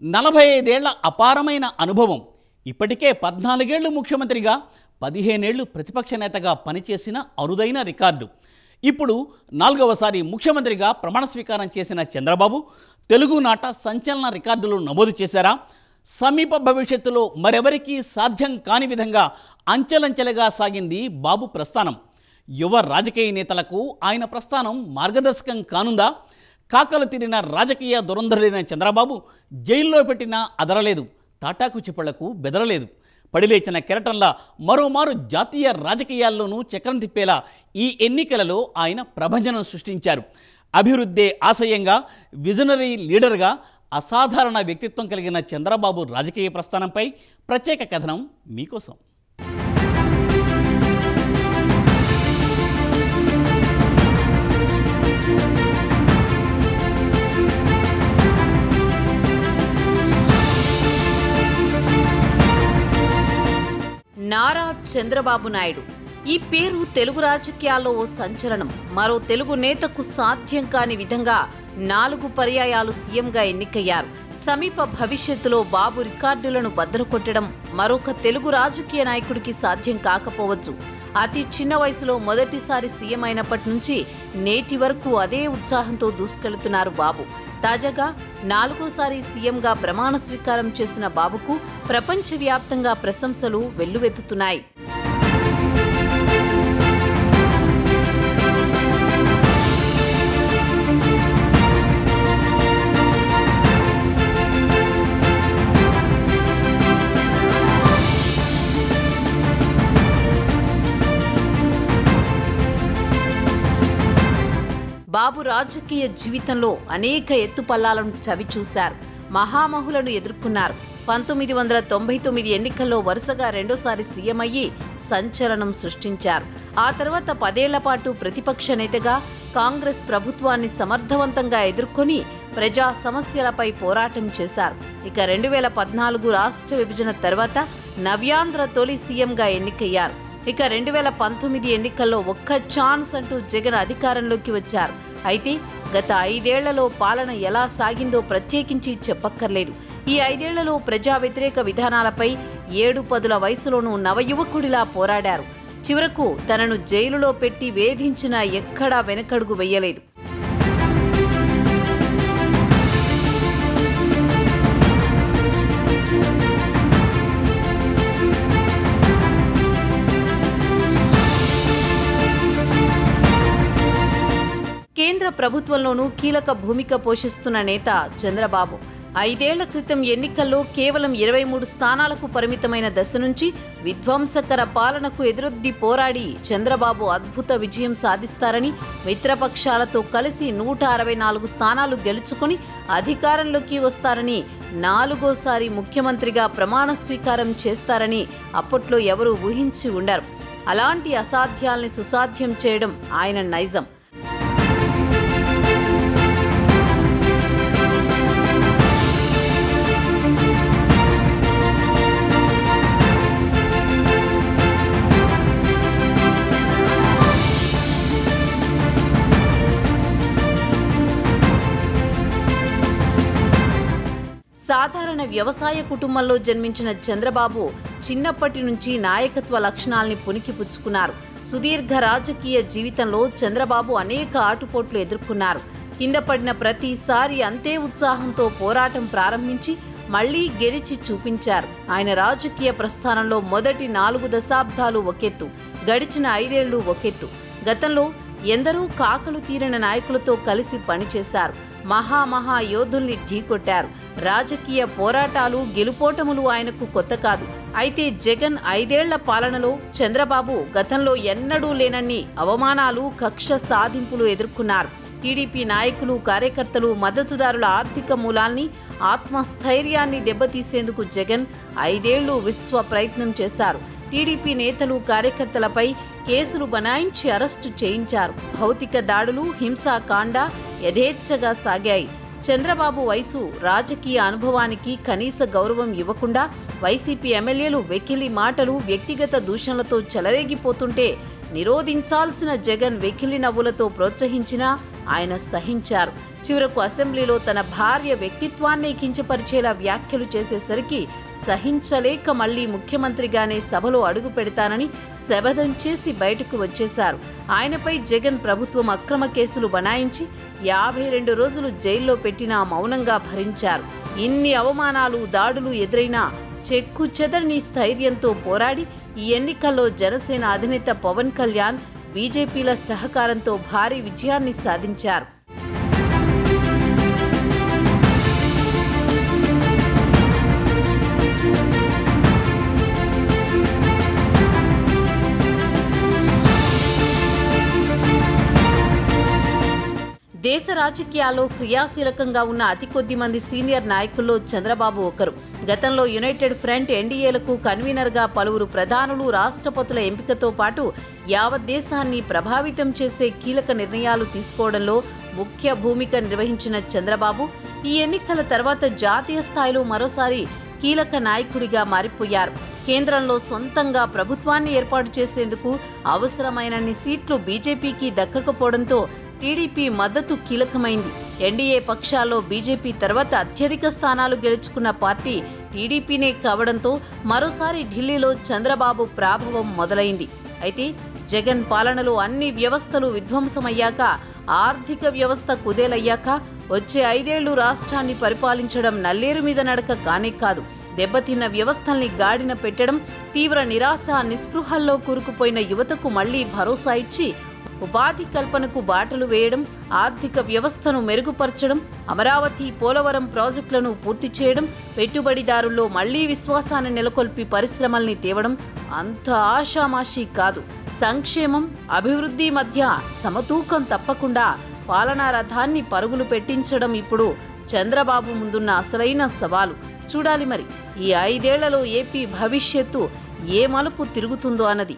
45 ఏళ్ల అపారమైన అనుభవం, ఇప్పటికే 14 ఏళ్లు ముఖ్యమంత్రిగా 15 ఏళ్లు ప్రతిపక్ష నేతగా పనిచేసిన అరుదైన రికార్డు. ఇప్పుడు 4వసారి ముఖ్యమంత్రిగా ప్రమాణ స్వీకారం చేసిన చంద్రబాబు తెలుగునాట సంచలన రికార్డులు నమోదు చేశారా? సమీప భవిష్యత్తులో మరెవరికీ సాధ్యం కాని విధంగా అంచెలంచెలుగా సాగింది బాబు ప్రస్థానం. యువ రాజకీయ నేతలకు ఆయన ప్రస్థానం మార్గదర్శకం కానుందా? కాకలు తీరిన రాజకీయ దురంధరుడైన చంద్రబాబు జైల్లో పెట్టినా అదరలేదు, తాటాకు చిప్పళ్లకు బెదరలేదు. పడిలేచిన కెరటంలా మరోమారు జాతీయ రాజకీయాల్లోనూ చక్రం తిప్పేలా ఈ ఎన్నికలలో ఆయన ప్రభంజనం సృష్టించారు. అభివృద్ధే ఆశయంగా, విజనరీ లీడర్గా అసాధారణ వ్యక్తిత్వం కలిగిన చంద్రబాబు రాజకీయ ప్రస్థానంపై ప్రత్యేక కథనం మీకోసం. నారా చంద్రబాబు నాయుడు ఈ పేరు తెలుగు రాజకీయాల్లో ఓ సంచలనం. మరో తెలుగు నేతకు సాధ్యం కాని విధంగా 4 పర్యాయాలు సీఎంగా ఎన్నికయ్యారు. సమీప భవిష్యత్తులో బాబు రికార్డులను బద్దలుకొట్టడం మరొక తెలుగు రాజకీయ నాయకుడికి సాధ్యం కాకపోవచ్చు. అతి చిన్న వయసులో మొదటిసారి సీఎం అయినప్పటి నుంచి నేటి వరకు అదే ఉత్సాహంతో దూసుకెళ్తున్నారు బాబు. తాజాగా 4వసారి సీఎంగా ప్రమాణ స్వీకారం చేసిన బాబుకు ప్రపంచవ్యాప్తంగా ప్రశంసలు వెల్లువెత్తుతున్నాయి. బాబు రాజకీయ జీవితంలో అనేక ఎత్తుపల్లాలను చవిచూశారు. మహామహులను ఎదుర్కొన్నారు. 1999 ఎన్నికల్లో వరుసగా 2వసారి సీఎం అయ్యి సంచలనం సృష్టించారు. ఆ తర్వాత 10 ఏళ్ల పాటు ప్రతిపక్ష నేతగా కాంగ్రెస్ ప్రభుత్వాన్ని సమర్థవంతంగా ఎదుర్కొని ప్రజా సమస్యలపై పోరాటం చేశారు. ఇక 2014 రాష్ట్ర విభజన తర్వాత నవ్యాంధ్ర తొలి సీఎంగా ఎన్నికయ్యారు. ఇక 2019 ఎన్నికల్లో ఒక్క ఛాన్స్ అంటూ జగన్ అధికారంలోకి వచ్చారు. అయితే గత 5 ఏళ్లలో పాలన ఎలా సాగిందో ప్రత్యేకించి చెప్పక్కర్లేదు. ఈ 5 ఏళ్లలో ప్రజా వ్యతిరేక విధానాలపై 7 పదుల వయసులోనూ నవయువకుడిలా పోరాడారు. చివరకు తనను జైలులో పెట్టి వేధించినా ఎక్కడా వెనకడుగు వెయ్యలేదు. కేంద్ర ప్రభుత్వంలోనూ కీలక భూమిక పోషిస్తున్న నేత చంద్రబాబు 5 ఏళ్ల క్రితం ఎన్నికల్లో కేవలం 23 స్థానాలకు పరిమితమైన దశ నుంచి విధ్వంసకర పాలనకు ఎదురొడ్డి పోరాడి చంద్రబాబు అద్భుత విజయం సాధిస్తారని, మిత్రపక్షాలతో కలిసి 164 స్థానాలు గెలుచుకుని అధికారంలోకి వస్తారని, 4వసారి ముఖ్యమంత్రిగా ప్రమాణ స్వీకారం చేస్తారని అప్పట్లో ఎవరూ ఊహించి ఉండరు. అలాంటి అసాధ్యాల్ని సుసాధ్యం చేయడం ఆయన నైజం. సాధారణ వ్యవసాయ కుటుంబంలో జన్మించిన చంద్రబాబు చిన్నప్పటి నుంచి నాయకత్వ లక్షణాల్ని పుణికిపుచ్చుకున్నారు. సుదీర్ఘ రాజకీయ జీవితంలో చంద్రబాబు అనేక ఆటుపోట్లు ఎదుర్కొన్నారు. కింద పడిన ప్రతిసారి అంతే ఉత్సాహంతో పోరాటం ప్రారంభించి మళ్లీ గెలిచి చూపించారు. ఆయన రాజకీయ ప్రస్థానంలో మొదటి 4 దశాబ్దాలు ఒకెత్తు, గడిచిన 5 ఏళ్లు ఒకెత్తు. గతంలో ఎందరో కాకలు తీరిన నాయకులతో కలిసి పనిచేశారు. మహా యోధుల్ని ఢీకొట్టారు. రాజకీయ పోరాటాలు, గెలుపోటములు ఆయనకు కొత్త కాదు. అయితే జగన్ 5 ఏళ్ల పాలనలో చంద్రబాబు గతంలో ఎన్నడూ లేనన్ని అవమానాలు, కక్ష సాధింపులు ఎదుర్కొన్నారు. టీడీపీ నాయకులు, కార్యకర్తలు, మద్దతుదారుల ఆర్థిక మూలాల్ని, ఆత్మస్థైర్యాన్ని దెబ్బతీసేందుకు జగన్ 5 ఏళ్లు విశ్వ ప్రయత్నం చేశారు. టీడీపీ నేతలు, కార్యకర్తలపై కేసులు బనాయించి అరెస్టు చేయించారు. భౌతిక దాడులు, హింసాకాండ యథేచ్ఛగా సాగాయి. చంద్రబాబు వయసు, రాజకీయ అనుభవానికి కనీస గౌరవం ఇవ్వకుండా వైసీపీ ఎమ్మెల్యేలు వెకిలి మాటలు, వ్యక్తిగత దూషణలతో చెలరేగిపోతుంటే నిరోధించాల్సిన జగన్ వెకిలి నవ్వులతో ప్రోత్సహించినా ఆయన సహించారు. చివరకు అసెంబ్లీలో తన భార్య వ్యక్తిత్వాన్ని కించపరిచేలా వ్యాఖ్యలు చేసేసరికి సహించలేక మళ్లీ ముఖ్యమంత్రిగానే సభలో అడుగు పెడతానని శపథం చేసి బయటకు వచ్చేశారు. ఆయనపై జగన్ ప్రభుత్వం అక్రమ కేసులు బనాయించి 52 రోజులు జైల్లో పెట్టినా మౌనంగా భరించారు. ఇన్ని అవమానాలు, దాడులు ఎదురైనా చెక్కు చెదరని స్థైర్యంతో పోరాడి ఈ ఎన్నికల్లో జనసేన అధినేత పవన్ కళ్యాణ్, బీజేపీల సహకారంతో భారీ విజయాన్ని సాధించారు. దేశ రాజకీయాల్లో క్రియాశీలకంగా ఉన్న అతి కొద్ది మంది సీనియర్ నాయకుల్లో చంద్రబాబు ఒకరు. గతంలో యునైటెడ్ ఫ్రంట్, ఎన్డీఏలకు కన్వీనర్గా పలువురు ప్రధానులు, రాష్ట్రపతుల ఎంపికతో పాటు యావత్ దేశాన్ని ప్రభావితం చేసే కీలక నిర్ణయాలు తీసుకోవడంలో ముఖ్య భూమిక నిర్వహించిన చంద్రబాబు ఈ ఎన్నికల తర్వాత జాతీయ స్థాయిలో మరోసారి కీలక నాయకుడిగా మారిపోయారు. కేంద్రంలో సొంతంగా ప్రభుత్వాన్ని ఏర్పాటు చేసేందుకు అవసరమైనన్ని సీట్లు బీజేపీకి దక్కకపోవడంతో టీడీపీ మద్దతు కీలకమైంది. ఎన్డీఏ పక్షాల్లో బీజేపీ తర్వాత అత్యధిక స్థానాలు గెలుచుకున్న పార్టీ టీడీపీనే కావడంతో మరోసారి ఢిల్లీలో చంద్రబాబు ప్రాభవం మొదలైంది. అయితే జగన్ పాలనలో అన్ని వ్యవస్థలు విధ్వంసమయ్యాక, ఆర్థిక వ్యవస్థ కుదేలయ్యాక వచ్చే 5 ఏళ్లు రాష్ట్రాన్ని పరిపాలించడం నల్లేరు మీద నడక కానే కాదు. దెబ్బతిన్న వ్యవస్థల్ని గాడిన పెట్టడం, తీవ్ర నిరాశ, నిస్పృహల్లో కూరుకుపోయిన యువతకు మళ్లీ భరోసా ఇచ్చి ఉపాధి కల్పనకు బాటలు వేయడం, ఆర్థిక వ్యవస్థను మెరుగుపరచడం, అమరావతి, పోలవరం ప్రాజెక్టులను పూర్తి చేయడం, పెట్టుబడిదారుల్లో మళ్లీ విశ్వాసాన్ని నెలకొల్పి పరిశ్రమల్ని తేవడం అంత ఆషామాషీ కాదు. సంక్షేమం, అభివృద్ధి మధ్య సమతూకం తప్పకుండా పాలనా రథాన్ని పరుగులు పెట్టించడం ఇప్పుడు చంద్రబాబు ముందున్న అసలైన సవాలు. చూడాలి మరి ఈ 5 ఏళ్లలో ఏపీ భవిష్యత్తు ఏ మలుపు తిరుగుతుందో అన్నది.